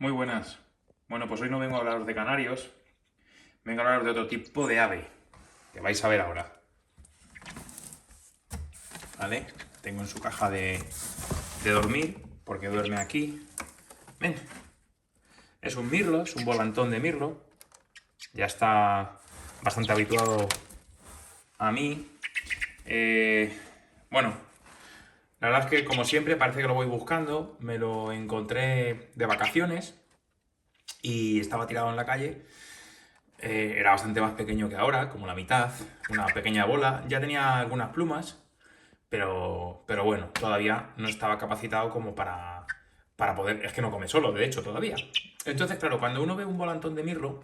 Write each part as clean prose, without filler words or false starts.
Muy buenas. Bueno, pues hoy no vengo a hablaros de canarios, vengo a hablaros de otro tipo de ave, que vais a ver ahora. ¿Vale? Tengo en su caja de dormir, porque duerme aquí. Ven, es un mirlo, es un volantón de mirlo. Ya está bastante habituado a mí. Eh, bueno, la verdad es que como siempre parece que lo voy buscando. Me lo encontré de vacaciones y estaba tirado en la calle. Era bastante más pequeño que ahora, como la mitad, una pequeña bola. Ya tenía algunas plumas, pero bueno, todavía no estaba capacitado como para poder... Es que no come solo, de hecho, todavía. Entonces, claro, cuando uno ve un volantón de mirlo,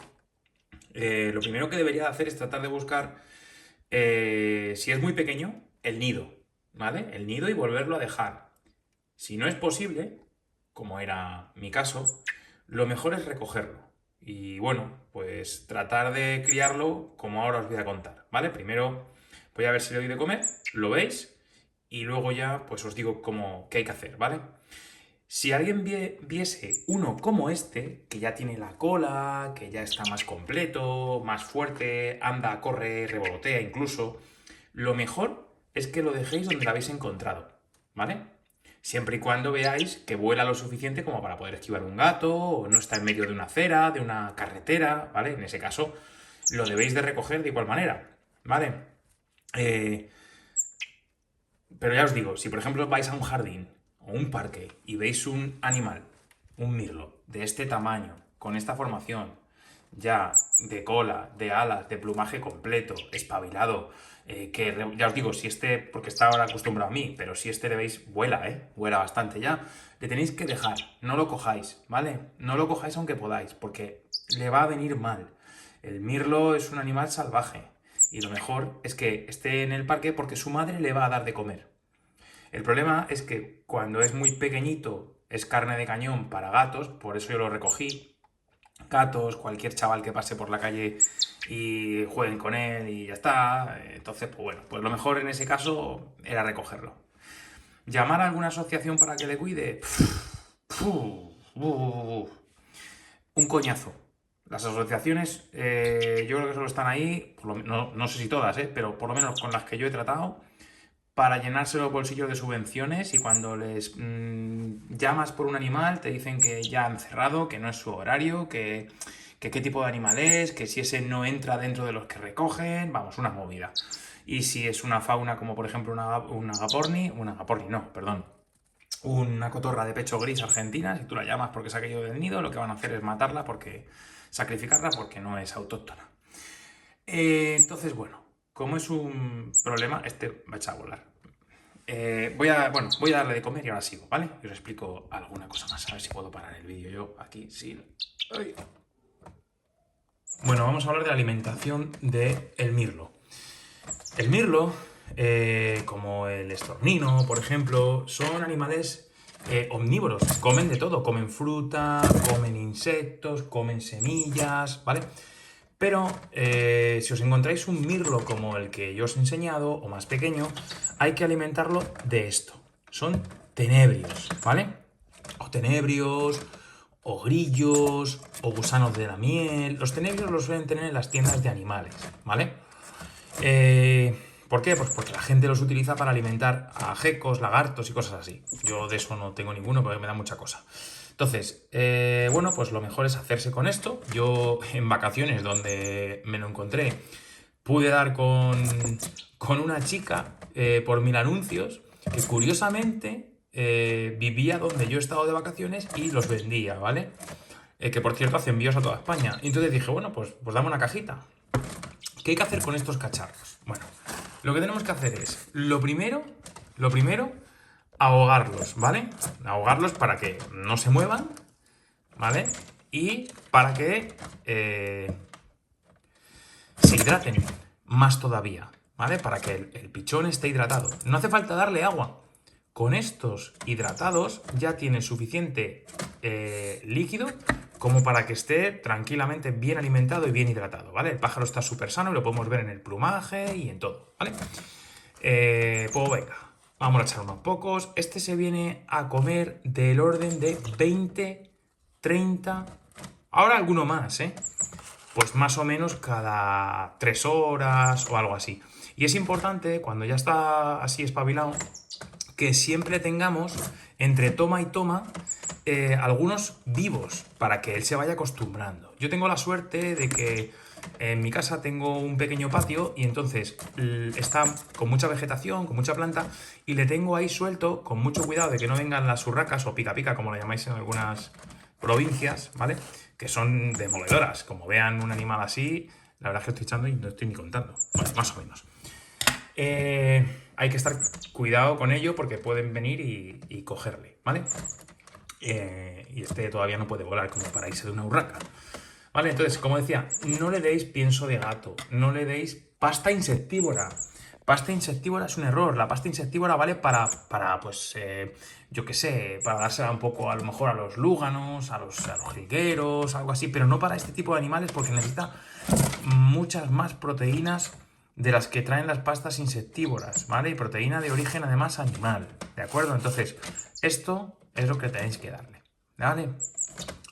lo primero que debería hacer es tratar de buscar, si es muy pequeño, el nido, ¿vale? El nido y volverlo a dejar. Si no es posible, como era mi caso, lo mejor es recogerlo. Y bueno, pues tratar de criarlo como ahora os voy a contar, ¿vale? Primero voy a ver si le doy de comer, lo veis, y luego ya pues os digo qué hay que hacer, ¿vale? Si alguien viese uno como este, que ya tiene la cola, que ya está más completo, más fuerte, anda, corre, revolotea incluso, lo mejor es que lo dejéis donde lo habéis encontrado, ¿vale? Siempre y cuando veáis que vuela lo suficiente como para poder esquivar un gato, o no está en medio de una acera, de una carretera, ¿vale? En ese caso, lo debéis de recoger de igual manera, ¿vale? Eh, pero ya os digo, si por ejemplo vais a un jardín o un parque y veis un animal, un mirlo, de este tamaño, con esta formación, ya de cola, de alas, de plumaje completo, espabilado, ya os digo, si este, porque está ahora acostumbrado a mí, pero si este le veis, vuela, vuela bastante ya, le tenéis que dejar, no lo cojáis, ¿vale? No lo cojáis aunque podáis, porque le va a venir mal. El mirlo es un animal salvaje, y lo mejor es que esté en el parque porque su madre le va a dar de comer. El problema es que cuando es muy pequeñito es carne de cañón para gatos, por eso yo lo recogí. Gatos, cualquier chaval que pase por la calle y jueguen con él y ya está. Entonces, pues bueno, pues lo mejor en ese caso era recogerlo. ¿Llamar a alguna asociación para que le cuide? Un coñazo. Las asociaciones, yo creo que solo están ahí, no sé si todas, pero por lo menos con las que yo he tratado, para llenarse los bolsillos de subvenciones, y cuando les llamas por un animal te dicen que ya han cerrado, que no es su horario, que qué tipo de animal es, que si ese no entra dentro de los que recogen, vamos, una movida. Y si es una fauna como por ejemplo una agaporni no, perdón, una cotorra de pecho gris argentina, si tú la llamas porque se ha caído del nido, lo que van a hacer es matarla, sacrificarla porque no es autóctona. Entonces, bueno, como es un problema, este va a echar a volar. Voy a darle de comer y ahora sigo, ¿vale? Y os explico alguna cosa más, a ver si puedo parar el vídeo yo aquí sin... Ay. Bueno, vamos a hablar de la alimentación del mirlo. El mirlo, como el estornino, por ejemplo, son animales omnívoros, comen de todo, comen fruta, comen insectos, comen semillas, ¿vale? Pero si os encontráis un mirlo como el que yo os he enseñado, o más pequeño, hay que alimentarlo de esto. Son tenebrios, ¿vale? O tenebrios, o grillos, o gusanos de la miel. Los tenebrios los suelen tener en las tiendas de animales, ¿vale? ¿Por qué? Pues porque la gente los utiliza para alimentar a gecos, lagartos y cosas así. Yo de eso no tengo ninguno porque me da mucha cosa. Entonces, bueno, pues lo mejor es hacerse con esto. Yo en vacaciones donde me lo encontré, pude dar con una chica por 1000 anuncios que curiosamente vivía donde yo he estado de vacaciones y los vendía, ¿vale? Que por cierto hace envíos a toda España. Y entonces dije, bueno, pues dame una cajita. ¿Qué hay que hacer con estos cacharros? Bueno, lo que tenemos que hacer es, lo primero, ahogarlos, ¿vale? Ahogarlos para que no se muevan, ¿vale? Y para que se hidraten más todavía, ¿vale? Para que el pichón esté hidratado. No hace falta darle agua. Con estos hidratados ya tiene suficiente líquido como para que esté tranquilamente bien alimentado y bien hidratado, ¿vale? El pájaro está súper sano y lo podemos ver en el plumaje y en todo, ¿vale? Pues venga, vamos a echar unos pocos. Este se viene a comer del orden de 20 30, ahora alguno más, pues más o menos cada 3 horas o algo así. Y es importante, cuando ya está así espabilado, que siempre tengamos entre toma y toma algunos vivos para que él se vaya acostumbrando. Yo tengo la suerte de que en mi casa tengo un pequeño patio y entonces está con mucha vegetación, con mucha planta y le tengo ahí suelto con mucho cuidado de que no vengan las urracas o pica pica, como lo llamáis en algunas provincias, ¿vale? Que son demoledoras. Como vean un animal así, la verdad es que estoy echando y no estoy ni contando. Bueno, más o menos. Hay que estar cuidado con ello porque pueden venir y cogerle, ¿vale? Y este todavía no puede volar como para irse de una urraca. ¿Vale? Entonces, como decía, no le deis pienso de gato, no le deis pasta insectívora. Pasta insectívora es un error. La pasta insectívora vale para pues, yo qué sé, para dársela un poco a lo mejor a los lúganos, a los jilgueros, algo así, pero no para este tipo de animales porque necesita muchas más proteínas de las que traen las pastas insectívoras, ¿vale? Y proteína de origen además animal, ¿de acuerdo? Entonces, esto es lo que tenéis que darle, ¿vale?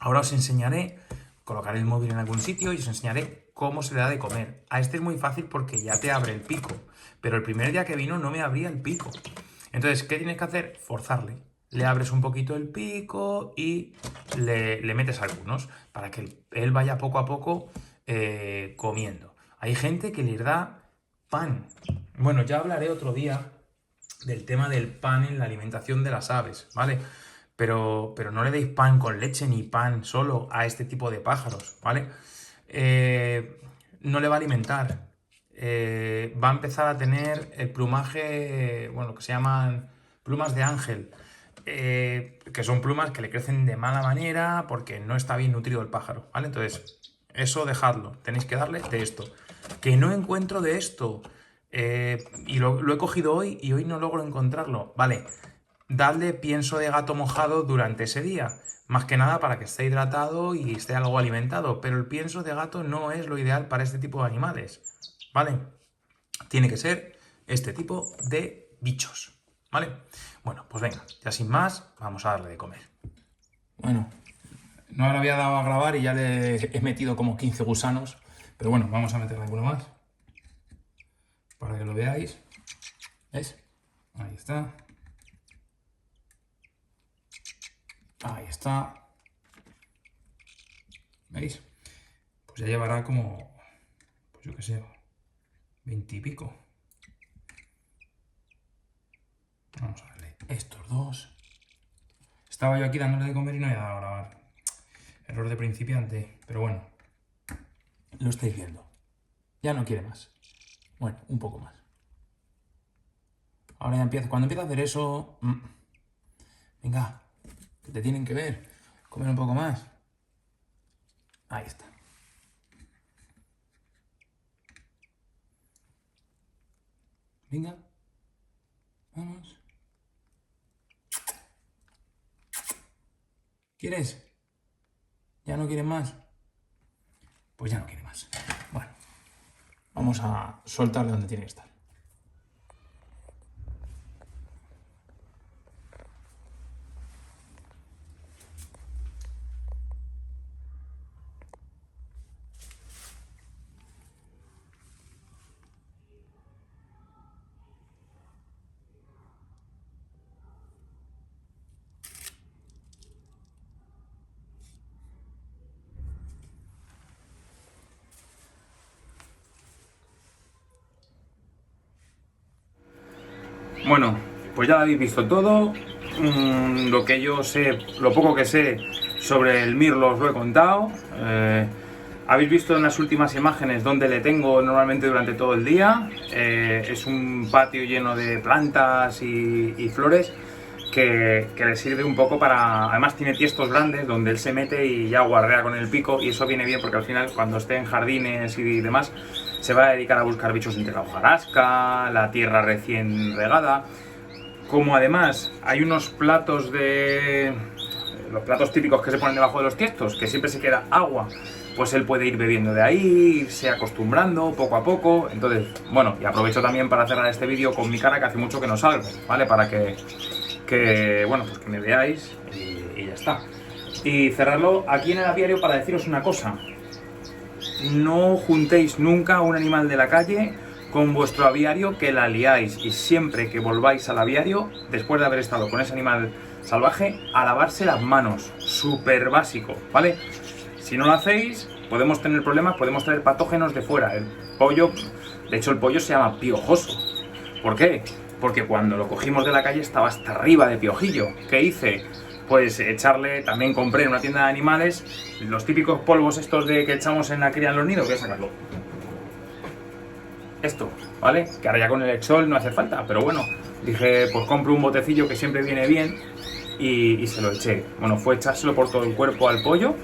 Ahora os enseñaré, colocaré el móvil en algún sitio y os enseñaré cómo se le da de comer. A este es muy fácil porque ya te abre el pico, pero el primer día que vino no me abría el pico. Entonces, ¿qué tienes que hacer? Forzarle. Le abres un poquito el pico y le metes algunos para que él vaya poco a poco comiendo. Hay gente que les da pan. Bueno, ya hablaré otro día del tema del pan en la alimentación de las aves, ¿vale? Pero no le deis pan con leche ni pan solo a este tipo de pájaros, ¿vale? No le va a alimentar. Va a empezar a tener el plumaje, bueno, que se llaman plumas de ángel, que son plumas que le crecen de mala manera porque no está bien nutrido el pájaro, ¿vale? Entonces, eso dejadlo, tenéis que darle de esto. Que no encuentro de esto, y lo he cogido hoy y hoy no logro encontrarlo, vale. Dadle pienso de gato mojado durante ese día, más que nada para que esté hidratado y esté algo alimentado, pero el pienso de gato no es lo ideal para este tipo de animales, ¿vale? Tiene que ser este tipo de bichos, ¿vale? Bueno, pues venga, ya sin más, vamos a darle de comer. Bueno, no le había dado a grabar y ya le he metido como 15 gusanos, pero bueno, vamos a meterle alguno más para que lo veáis. ¿Ves? Ahí está. Ahí está. ¿Veis? Pues ya llevará como, pues yo qué sé, 20 y pico. Vamos a darle estos dos. Estaba yo aquí dándole de comer y no he dado a grabar. Error de principiante, pero bueno. Lo estáis viendo. Ya no quiere más. Bueno, un poco más. Ahora ya empieza. Cuando empieza a hacer eso... Venga, que te tienen que ver. Comer un poco más. Ahí está. Venga. Vamos. ¿Quieres? ¿Ya no quieres más? Pues ya no quiere más. Bueno, vamos a soltarle donde tiene que estar. Bueno, pues ya lo habéis visto todo. Lo que yo sé, lo poco que sé sobre el mirlo os lo he contado. Habéis visto en las últimas imágenes donde le tengo normalmente durante todo el día. Es un patio lleno de plantas y flores que le sirve un poco para... Además tiene tiestos grandes donde él se mete y ya guardea con el pico, y eso viene bien porque al final cuando esté en jardines y demás se va a dedicar a buscar bichos entre la hojarasca, la tierra recién regada. Como además hay unos platos los platos típicos que se ponen debajo de los tiestos, que siempre se queda agua, pues él puede ir bebiendo de ahí, irse acostumbrando poco a poco. Entonces, bueno, y aprovecho también para cerrar este vídeo con mi cara, que hace mucho que no salgo, ¿vale? Para que bueno, pues que me veáis y ya está. Y cerrarlo aquí en el aviario para deciros una cosa. No juntéis nunca un animal de la calle con vuestro aviario, que la liáis, y siempre que volváis al aviario, después de haber estado con ese animal salvaje, a lavarse las manos. Súper básico, ¿vale? Si no lo hacéis, podemos tener problemas, podemos traer patógenos de fuera. El pollo, de hecho el pollo se llama piojoso. ¿Por qué? Porque cuando lo cogimos de la calle estaba hasta arriba de piojillo. ¿Qué hice? Pues echarle, también compré en una tienda de animales los típicos polvos estos de que echamos en la cría en los nidos. Voy a sacarlo. Esto, ¿vale? Que ahora ya con el Exol no hace falta, pero bueno, dije, pues compro un botecillo que siempre viene bien y se lo eché. Bueno, fue echárselo por todo el cuerpo al pollo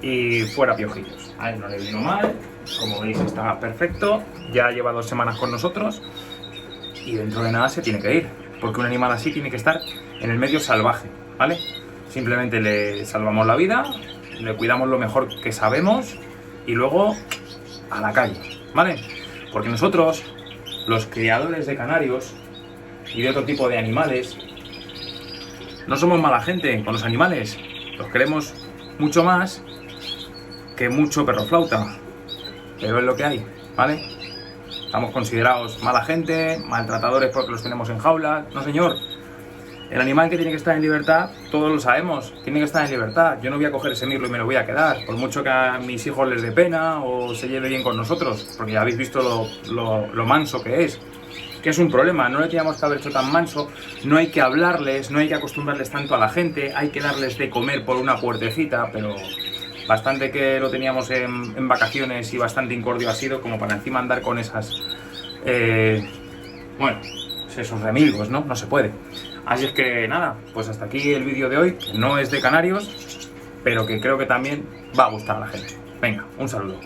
y fuera piojillos. A él no le vino mal, como veis está perfecto, ya lleva 2 semanas con nosotros y dentro de nada se tiene que ir, porque un animal así tiene que estar en el medio salvaje, ¿vale? Simplemente le salvamos la vida, le cuidamos lo mejor que sabemos y luego a la calle, ¿vale? Porque nosotros, los criadores de canarios y de otro tipo de animales, no somos mala gente con los animales, los queremos mucho más que mucho perro flauta, pero es lo que hay, ¿vale? Estamos considerados mala gente, maltratadores porque los tenemos en jaula. No, señor. El animal que tiene que estar en libertad, todos lo sabemos, tiene que estar en libertad. Yo no voy a coger ese mirlo y me lo voy a quedar, por mucho que a mis hijos les dé pena o se lleve bien con nosotros, porque ya habéis visto lo manso que es un problema. No le teníamos que haber hecho tan manso, no hay que hablarles, no hay que acostumbrarles tanto a la gente, hay que darles de comer por una puertecita, pero bastante que lo teníamos en vacaciones y bastante incordio ha sido como para encima andar con esas, bueno, esos remilgos, ¿no? No se puede. Así es que nada, pues hasta aquí el vídeo de hoy, que no es de canarios, pero que creo que también va a gustar a la gente. Venga, un saludo.